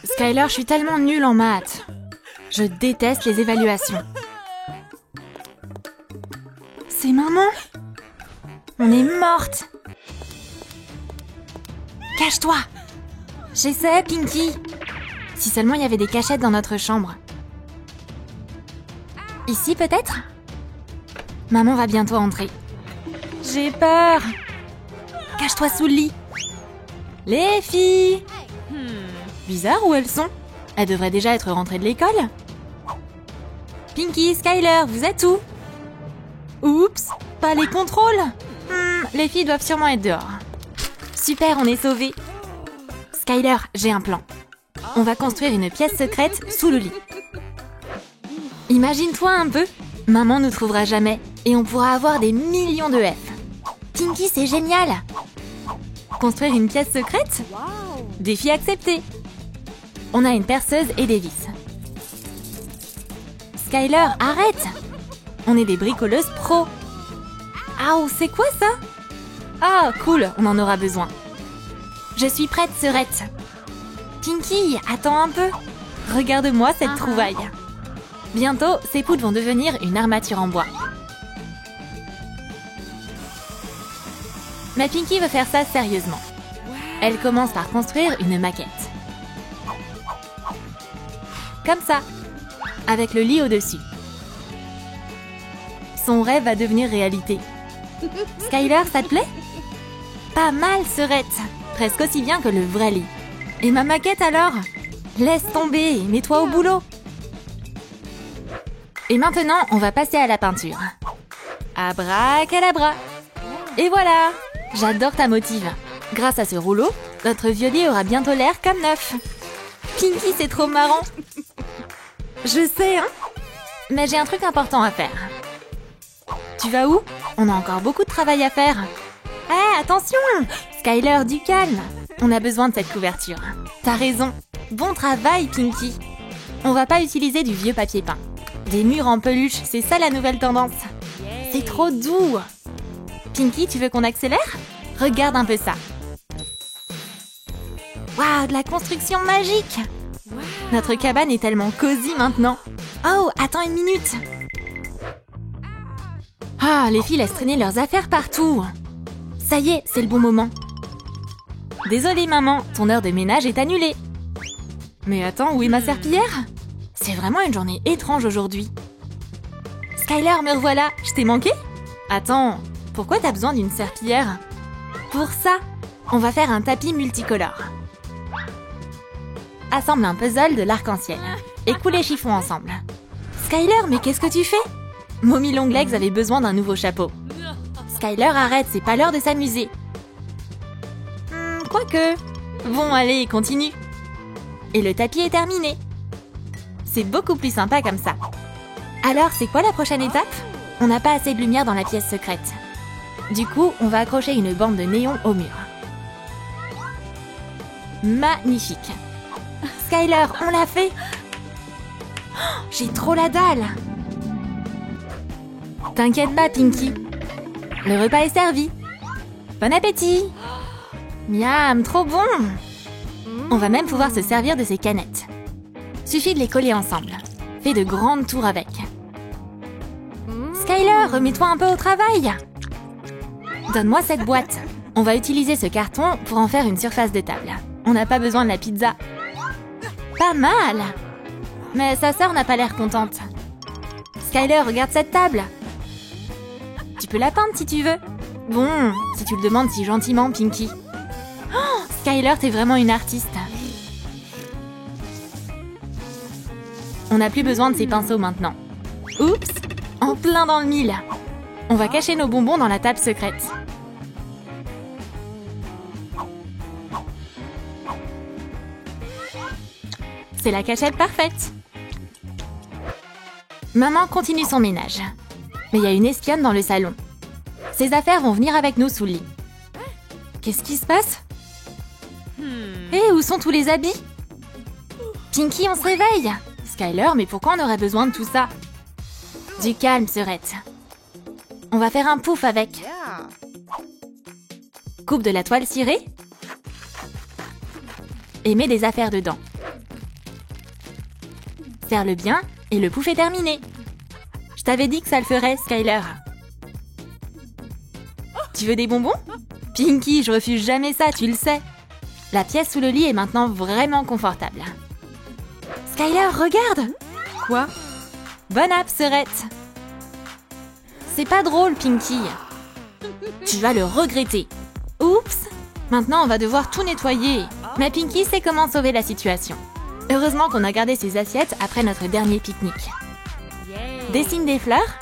Skyler, je suis tellement nulle en maths. Je déteste les évaluations. C'est maman. On est morte. Cache-toi. J'essaie, Pinky. Si seulement il y avait des cachettes dans notre chambre. Ici, peut-être? Maman va bientôt entrer. J'ai peur. Cache-toi sous le lit. Les filles. Bizarre où elles sont? Elles devraient déjà être rentrées de l'école. Pinky, Skyler, vous êtes où? Oups, pas les contrôles. Les filles doivent sûrement être dehors. Super, on est sauvés. Skyler, j'ai un plan. On va construire une pièce secrète sous le lit. Imagine-toi un peu. Maman nous trouvera jamais et on pourra avoir des millions de F. Pinky, c'est génial. Construire une pièce secrète? Défi accepté. On a une perceuse et des vis. Skyler, arrête! On est des bricoleuses pros. Ah, c'est quoi ça? Ah, cool, on en aura besoin. Je suis prête, sœurette. Pinky, attends un peu. Regarde-moi cette trouvaille. Bientôt, ces poutres vont devenir une armature en bois. Mais Pinky veut faire ça sérieusement. Elle commence par construire une maquette. Comme ça, avec le lit au-dessus. Son rêve va devenir réalité. Skyler, ça te plaît? Pas mal, sœurette. Presque aussi bien que le vrai lit. Et ma maquette alors? Laisse tomber, mets-toi au boulot. Et maintenant, on va passer à la peinture. Abracadabra. Et voilà! J'adore ta motive. Grâce à ce rouleau, notre vieux lit aura bientôt l'air comme neuf. Pinky, c'est trop marrant. Je sais, hein? Mais j'ai un truc important à faire. Tu vas où? On a encore beaucoup de travail à faire. Hé, attention! Skyler, du calme. On a besoin de cette couverture. T'as raison. Bon travail, Pinky. On va pas utiliser du vieux papier peint. Des murs en peluche, c'est ça la nouvelle tendance. C'est trop doux. Pinky, tu veux qu'on accélère? Regarde un peu ça. Waouh, de la construction magique! Notre cabane est tellement cosy maintenant. Oh, attends une minute. Ah, les filles laissent traîner leurs affaires partout. Ça y est, c'est le bon moment. Désolée maman, ton heure de ménage est annulée. Mais attends, où est ma serpillière? C'est vraiment une journée étrange aujourd'hui. Skyler, me revoilà, je t'ai manqué? Attends, pourquoi t'as besoin d'une serpillière? Pour ça, on va faire un tapis multicolore. Assemble un puzzle de l'arc-en-ciel et coule les chiffons ensemble. Skyler, mais qu'est-ce que tu fais? Mommy Longlegs avait besoin d'un nouveau chapeau. Skyler, arrête, c'est pas l'heure de s'amuser. Quoique. Bon, allez, continue. Et le tapis est terminé. C'est beaucoup plus sympa comme ça. Alors, c'est quoi la prochaine étape? On n'a pas assez de lumière dans la pièce secrète. Du coup, on va accrocher une bande de néon au mur. Magnifique. Skyler, on l'a fait. Oh, j'ai trop la dalle. T'inquiète pas, Pinky. Le repas est servi. Bon appétit. Miam, trop bon. On va même pouvoir se servir de ces canettes. Suffit de les coller ensemble. Fais de grandes tours avec. Skyler, remets-toi un peu au travail. Donne-moi cette boîte. On va utiliser ce carton pour en faire une surface de table. On n'a pas besoin de la pizza. Pas mal. Mais sa sœur n'a pas l'air contente. Skyler, regarde cette table. Tu peux la peindre si tu veux. Bon, si tu le demandes si gentiment, Pinky. Oh, Skyler, t'es vraiment une artiste. On n'a plus besoin de ces pinceaux maintenant. Oups, en plein dans le mille. On va cacher nos bonbons dans la table secrète. C'est la cachette parfaite. Maman continue son ménage. Mais il y a une espionne dans le salon. Ses affaires vont venir avec nous sous le lit. Qu'est-ce qui se passe? Hé, où sont tous les habits? Pinky, on se réveille. Skyler, mais pourquoi on aurait besoin de tout ça? Du calme, sœurette. On va faire un pouf avec. Coupe de la toile cirée. Et mets des affaires dedans. Serre-le bien et le pouf est terminé. Je t'avais dit que ça le ferait, Skyler. Tu veux des bonbons? Pinky, je refuse jamais ça, tu le sais. La pièce sous le lit est maintenant vraiment confortable. Skyler, regarde! Quoi? Bonne app, Serette. C'est pas drôle, Pinky. Tu vas le regretter. Oups! Maintenant, on va devoir tout nettoyer. Mais Pinky sait comment sauver la situation. Heureusement qu'on a gardé ses assiettes après notre dernier pique-nique. Dessine des fleurs.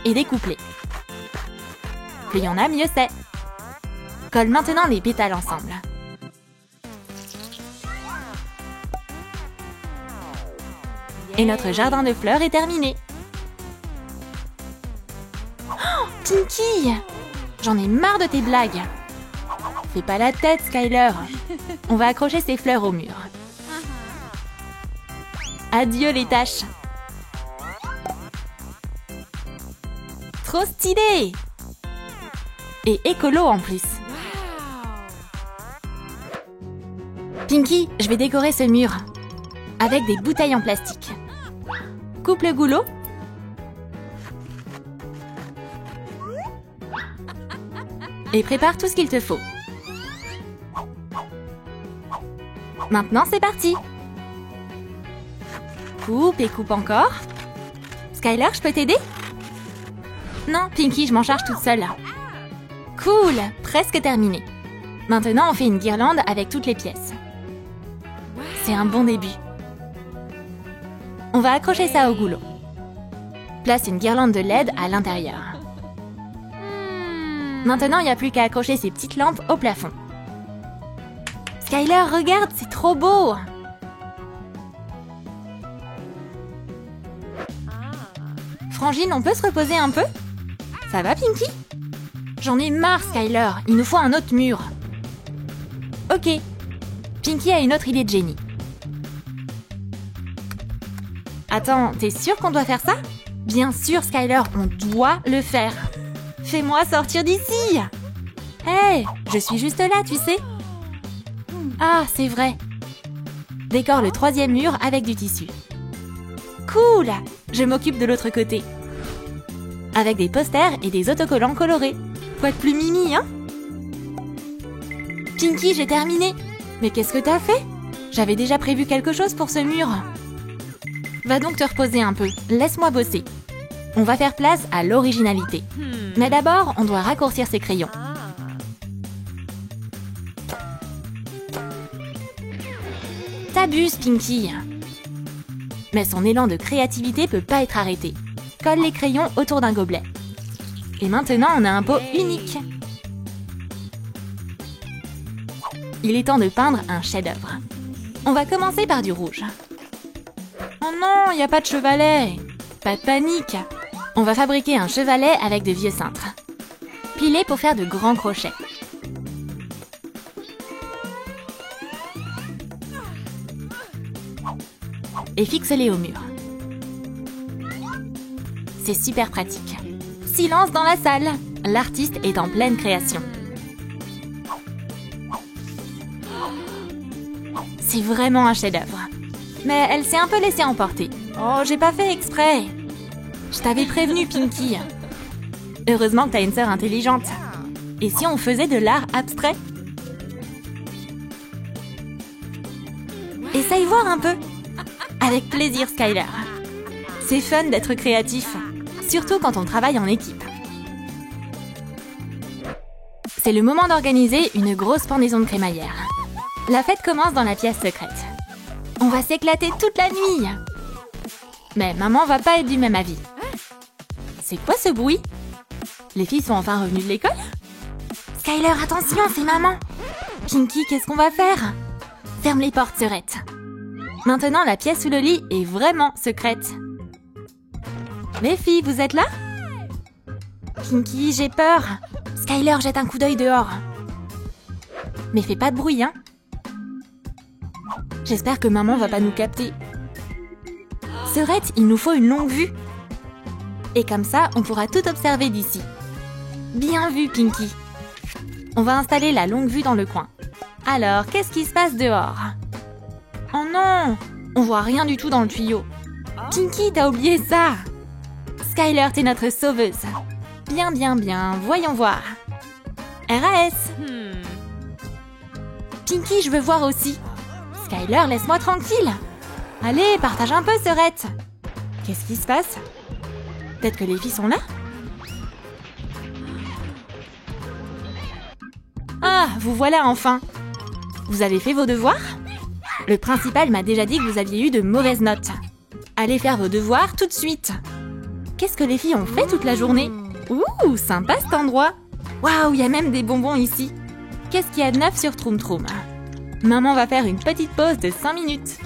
Et découpe-les. Plus il y en a, mieux c'est. Colle maintenant les pétales ensemble. Et notre jardin de fleurs est terminé. Oh, Pinky! J'en ai marre de tes blagues. Fais pas la tête, Skyler. On va accrocher ces fleurs au mur. Adieu les taches. Trop stylé! Et écolo en plus. Pinky, je vais décorer ce mur. Avec des bouteilles en plastique. Coupe le goulot. Et prépare tout ce qu'il te faut. Maintenant, c'est parti. Coupe et coupe encore. Skyler, je peux t'aider? Non, Pinky, je m'en charge toute seule. Cool, presque terminé. Maintenant, on fait une guirlande avec toutes les pièces. C'est un bon début. On va accrocher ça au goulot. Place une guirlande de LED à l'intérieur. Maintenant, il n'y a plus qu'à accrocher ces petites lampes au plafond. Skyler, regarde, c'est trop beau! Frangine, on peut se reposer un peu? Ça va, Pinky? J'en ai marre, Skyler. Il nous faut un autre mur. Ok. Pinky a une autre idée de génie. Attends, t'es sûre qu'on doit faire ça? Bien sûr, Skyler, on doit le faire. Fais-moi sortir d'ici! Hey, je suis juste là, tu sais. Ah, c'est vrai. Décore le 3e mur avec du tissu. Cool! Je m'occupe de l'autre côté. Avec des posters et des autocollants colorés. Quoi de plus mimi, hein? Pinky, j'ai terminé. Mais qu'est-ce que t'as fait? J'avais déjà prévu quelque chose pour ce mur. Va donc te reposer un peu. Laisse-moi bosser. On va faire place à l'originalité. Mais d'abord, on doit raccourcir ses crayons. T'abuses, Pinky. Mais son élan de créativité peut pas être arrêté. Colle les crayons autour d'un gobelet. Et maintenant, on a un pot unique. Il est temps de peindre un chef-d'œuvre. On va commencer par du rouge. Oh non, il n'y a pas de chevalet. Pas de panique. On va fabriquer un chevalet avec de vieux cintres. Pilez pour faire de grands crochets. Et fixe-les au mur. C'est super pratique. Silence dans la salle. L'artiste est en pleine création. C'est vraiment un chef-d'œuvre. Mais elle s'est un peu laissée emporter. Oh, j'ai pas fait exprès. Je t'avais prévenu, Pinky. Heureusement que t'as une sœur intelligente. Et si on faisait de l'art abstrait? Essaye voir un peu. Avec plaisir, Skyler. C'est fun d'être créatif, surtout quand on travaille en équipe. C'est le moment d'organiser une grosse pendaison de crémaillère. La fête commence dans la pièce secrète. On va s'éclater toute la nuit. Mais maman va pas être du même avis. C'est quoi ce bruit? Les filles sont enfin revenues de l'école? Skyler, attention, c'est maman. Pinky, qu'est-ce qu'on va faire? Ferme les portes, Serette. Maintenant, la pièce sous le lit est vraiment secrète. Les filles, vous êtes là? Pinky, j'ai peur. Skyler, jette un coup d'œil dehors. Mais fais pas de bruit, hein? J'espère que maman va pas nous capter. Serette, il nous faut une longue vue. Et comme ça, on pourra tout observer d'ici. Bien vu, Pinky. On va installer la longue vue dans le coin. Alors, qu'est-ce qui se passe dehors? Oh non! On voit rien du tout dans le tuyau. Pinky, t'as oublié ça! Skyler, t'es notre sauveuse. Bien, bien, bien. Voyons voir. RAS. Pinky, je veux voir aussi. Skyler, laisse-moi tranquille. Allez, partage un peu, sœurette. Qu'est-ce qui se passe? Peut-être que les filles sont là? Ah, vous voilà enfin. Vous avez fait vos devoirs? Le principal m'a déjà dit que vous aviez eu de mauvaises notes. Allez faire vos devoirs tout de suite. Qu'est-ce que les filles ont fait toute la journée? Ouh, sympa cet endroit. Waouh, il y a même des bonbons ici. Qu'est-ce qu'il y a de neuf sur Troum Troum? Maman va faire une petite pause de 5 minutes.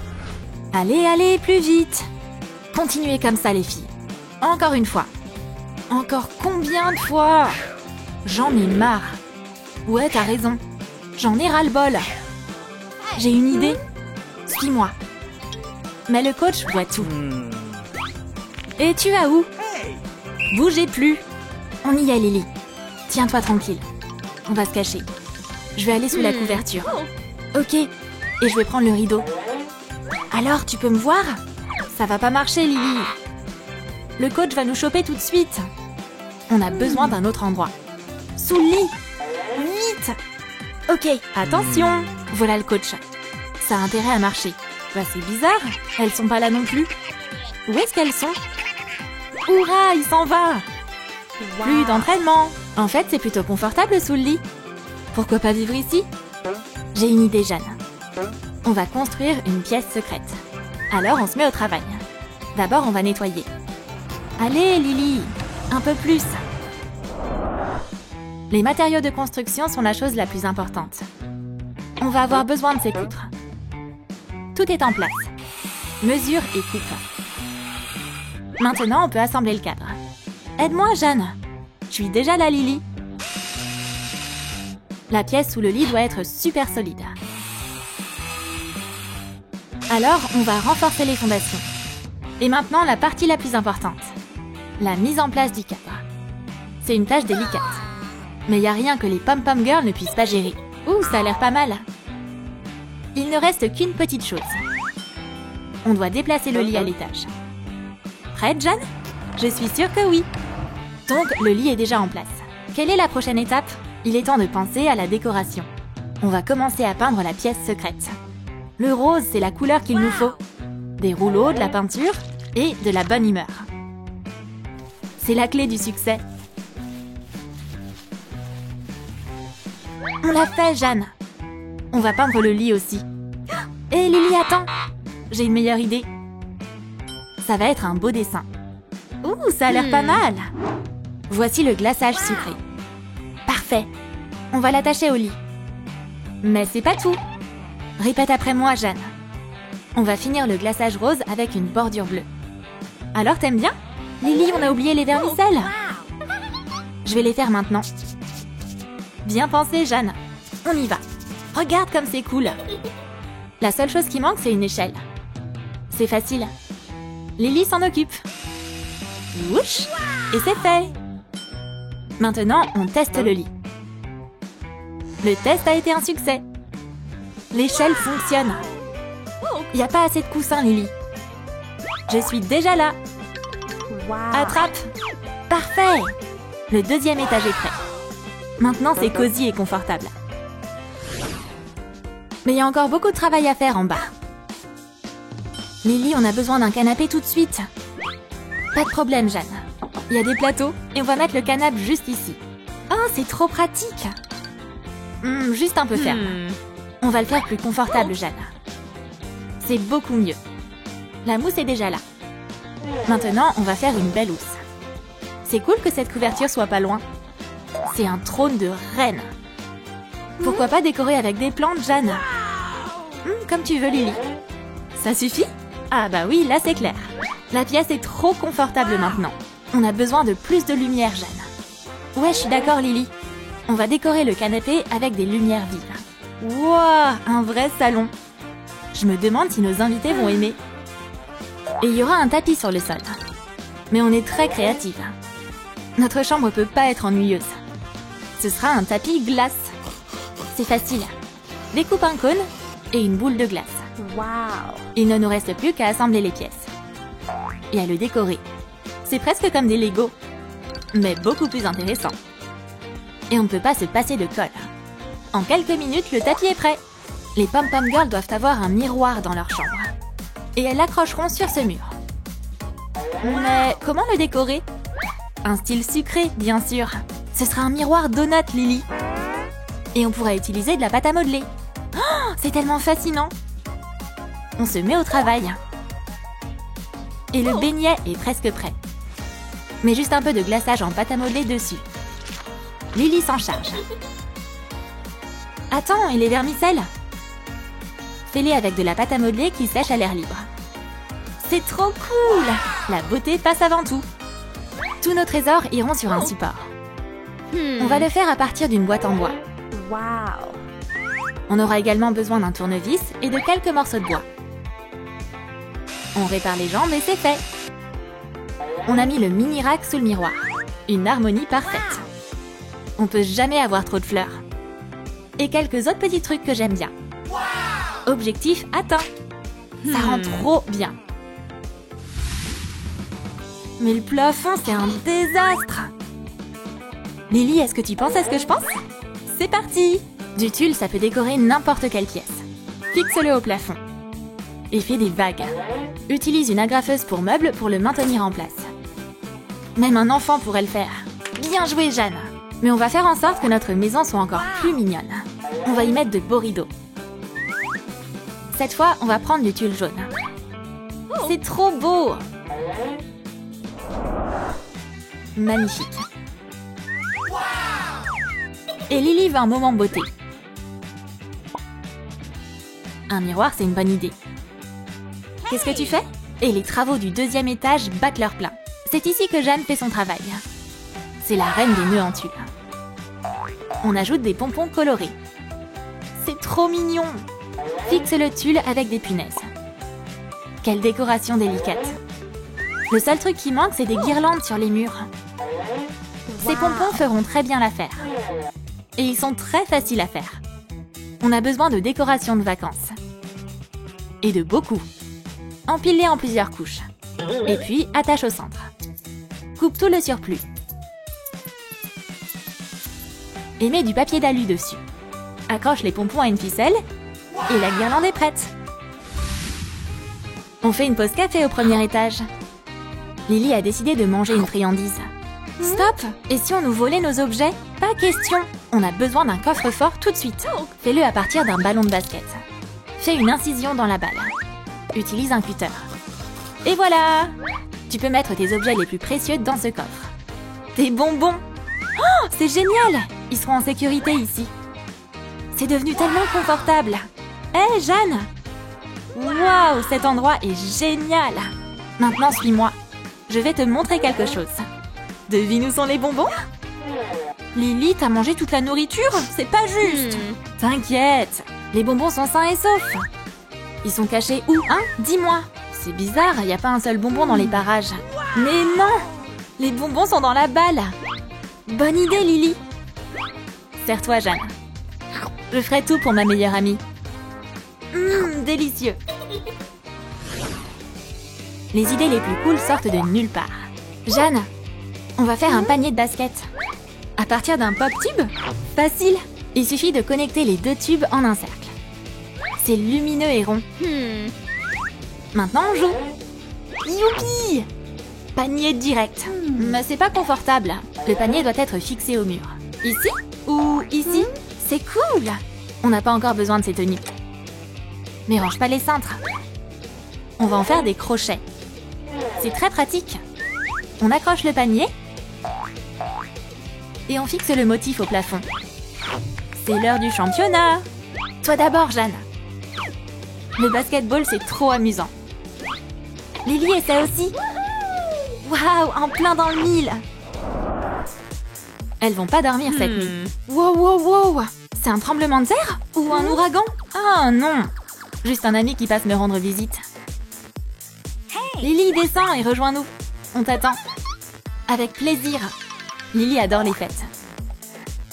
Allez, allez, plus vite. Continuez comme ça, les filles. Encore une fois. Encore combien de fois? J'en ai marre. Ouais, t'as raison. J'en ai ras-le-bol. J'ai une idée. Suis-moi. Mais le coach voit tout. Et tu vas où? Bougez plus. On y est, Lily. Tiens-toi tranquille. On va se cacher. Je vais aller sous la couverture. Ok. Et je vais prendre le rideau. Alors, tu peux me voir? Ça va pas marcher, Lily. Le coach va nous choper tout de suite. On a besoin d'un autre endroit. Sous le lit. Vite. Ok, attention. Voilà le coach. Ça a intérêt à marcher. Bah, c'est bizarre. Elles sont pas là non plus. Où est-ce qu'elles sont? Hourra, il s'en va. Plus d'entraînement. En fait, c'est plutôt confortable sous le lit. Pourquoi pas vivre ici? J'ai une idée, Jeanne. On va construire une pièce secrète. Alors, on se met au travail. D'abord, on va nettoyer. Allez, Lily, un peu plus. Les matériaux de construction sont la chose la plus importante. On va avoir besoin de ces poutres. Tout est en place. Mesure et coupe. Maintenant, on peut assembler le cadre. Aide-moi, Jeanne. Je suis déjà là, Lily. La pièce sous le lit doit être super solide. Alors, on va renforcer les fondations. Et maintenant, la partie la plus importante. La mise en place du cadre. C'est une tâche délicate. Mais il n'y a rien que les pom-pom girls ne puissent pas gérer. Ouh, ça a l'air pas mal. Il ne reste qu'une petite chose. On doit déplacer le lit à l'étage. Prête, Jeanne? Je suis sûre que oui. Donc, le lit est déjà en place. Quelle est la prochaine étape? Il est temps de penser à la décoration. On va commencer à peindre la pièce secrète. Le rose, c'est la couleur qu'il nous faut. Des rouleaux, de la peinture et de la bonne humeur. C'est la clé du succès. On l'a fait, Jeanne. On va peindre le lit aussi. Hé, Lily, attends. J'ai une meilleure idée. Ça va être un beau dessin. Ouh, ça a l'air pas mal. Voici le glaçage sucré. Parfait. On va l'attacher au lit. Mais c'est pas tout. Répète après moi, Jeanne. On va finir le glaçage rose avec une bordure bleue. Alors, t'aimes bien? Lily, on a oublié les vermicelles. Je vais les faire maintenant. Bien pensé, Jeanne. On y va. Regarde comme c'est cool. La seule chose qui manque, c'est une échelle. C'est facile. Lily s'en occupe. Wouch! Et c'est fait. Maintenant, on teste le lit. Le test a été un succès. L'échelle fonctionne. Il n'y a pas assez de coussins, Lily. Je suis déjà là. Attrape. Parfait. Le deuxième étage est prêt. Maintenant, c'est cosy et confortable. Mais il y a encore beaucoup de travail à faire en bas. Lily, on a besoin d'un canapé tout de suite. Pas de problème, Jeanne. Il y a des plateaux et on va mettre le canapé juste ici. Oh, c'est trop pratique. Juste un peu ferme. On va le faire plus confortable, Jeanne. C'est beaucoup mieux. La mousse est déjà là. Maintenant, on va faire une belle housse. C'est cool que cette couverture soit pas loin. C'est un trône de reine. Pourquoi pas décorer avec des plantes, Jeanne? Comme tu veux, Lily. Ça suffit? Ah bah oui, là c'est clair. La pièce est trop confortable maintenant. On a besoin de plus de lumière, Jeanne. Ouais, je suis d'accord, Lily. On va décorer le canapé avec des lumières vives. Wouah, un vrai salon. Je me demande si nos invités vont aimer. Et il y aura un tapis sur le sol. Mais on est très créatifs. Notre chambre peut pas être ennuyeuse. Ce sera un tapis glace. C'est facile. Découpe un cône et une boule de glace. Wow. Il ne nous reste plus qu'à assembler les pièces. Et à le décorer. C'est presque comme des Lego, mais beaucoup plus intéressant. Et on ne peut pas se passer de colle. En quelques minutes, le tapis est prêt. Les Pom-Pom Girls doivent avoir un miroir dans leur chambre. Et elles l'accrocheront sur ce mur. Mais comment le décorer? Un style sucré, bien sûr. Ce sera un miroir donut, Lily. Et on pourra utiliser de la pâte à modeler. Oh, c'est tellement fascinant. On se met au travail. Et le beignet est presque prêt. Mets juste un peu de glaçage en pâte à modeler dessus. Lily s'en charge. Attends, et les vermicelles? Fais-les avec de la pâte à modeler qui sèche à l'air libre. C'est trop cool! La beauté passe avant tout. Tous nos trésors iront sur un support. On va le faire à partir d'une boîte en bois. Wow. On aura également besoin d'un tournevis et de quelques morceaux de bois. On répare les jambes et c'est fait. On a mis le mini rack sous le miroir. Une harmonie parfaite. On peut jamais avoir trop de fleurs. Et quelques autres petits trucs que j'aime bien. Objectif atteint. Ça rend trop bien. Mais le plafond, c'est un désastre. Lily, est-ce que tu penses à ce que je pense? C'est parti! Du tulle, ça peut décorer n'importe quelle pièce. Fixe-le au plafond. Et fais des vagues. Utilise une agrafeuse pour meubles pour le maintenir en place. Même un enfant pourrait le faire. Bien joué, Jeanne! Mais on va faire en sorte que notre maison soit encore plus mignonne. On va y mettre de beaux rideaux. Cette fois, on va prendre du tulle jaune. C'est trop beau! Magnifique. Et Lily veut un moment beauté. Un miroir, c'est une bonne idée. Qu'est-ce que tu fais? Et les travaux du 2e étage battent leur plein. C'est ici que Jeanne fait son travail. C'est la reine des nœuds en tulle. On ajoute des pompons colorés. C'est trop mignon! Fixe le tulle avec des punaises. Quelle décoration délicate! Le seul truc qui manque, c'est des guirlandes sur les murs. Ces pompons feront très bien l'affaire. Et ils sont très faciles à faire. On a besoin de décorations de vacances. Et de beaucoup. Empile-les en plusieurs couches. Et puis, attache au centre. Coupe tout le surplus. Et mets du papier d'alu dessus. Accroche les pompons à une ficelle. Et la guirlande est prête. On fait une pause café au 1er étage. Lily a décidé de manger une friandise. Stop! Et si on nous volait nos objets? Pas question! On a besoin d'un coffre-fort tout de suite. Fais-le à partir d'un ballon de basket. Fais une incision dans la balle. Utilise un cutter. Et voilà! Tu peux mettre tes objets les plus précieux dans ce coffre. Tes bonbons! Oh, c'est génial! Ils seront en sécurité ici. C'est devenu tellement confortable. Hé, Jeanne! Waouh, cet endroit est génial! Maintenant, suis-moi. Je vais te montrer quelque chose. Devine où sont les bonbons? Lily, t'as mangé toute la nourriture? C'est pas juste! T'inquiète, les bonbons sont sains et saufs. Ils sont cachés où, hein? Dis-moi. C'est bizarre, y a pas un seul bonbon dans les parages. Mais non! Les bonbons sont dans la balle. Bonne idée, Lily. Serre-toi, Jeanne. Je ferai tout pour ma meilleure amie. Délicieux. Les idées les plus cool sortent de nulle part. Jeanne, on va faire un panier de basket. À partir d'un pop-tube? Facile. Il suffit de connecter les 2 tubes en un cercle. C'est lumineux et rond. Maintenant, on joue. Youpi! Panier direct. Mais c'est pas confortable. Le panier doit être fixé au mur. Ici? Ou ici? C'est cool! On n'a pas encore besoin de ces tenues. Mais range pas les cintres. On va en faire des crochets. C'est très pratique. On accroche le panier. Et on fixe le motif au plafond. C'est l'heure du championnat. Toi d'abord, Jeanne. Le basketball, c'est trop amusant. Lily essaie aussi. Waouh, en plein dans le mille. Elles vont pas dormir cette nuit. Wow, wow, wow. C'est un tremblement de terre? Ou un ouragan? Oh non. Juste un ami qui passe me rendre visite. Lily, descends et rejoins-nous. On t'attend. Avec plaisir. Lily adore les fêtes.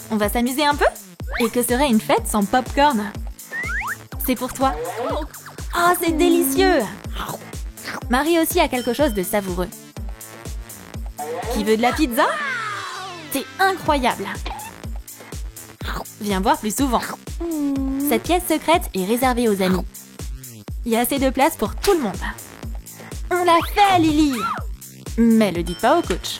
On va s'amuser un peu? Et que serait une fête sans popcorn? C'est pour toi. Oh, c'est délicieux! Marie aussi a quelque chose de savoureux. Qui veut de la pizza? C'est incroyable! Viens voir plus souvent. Cette pièce secrète est réservée aux amis. Il y a assez de place pour tout le monde. On l'a fait, Lily! Mais le dites pas au coach.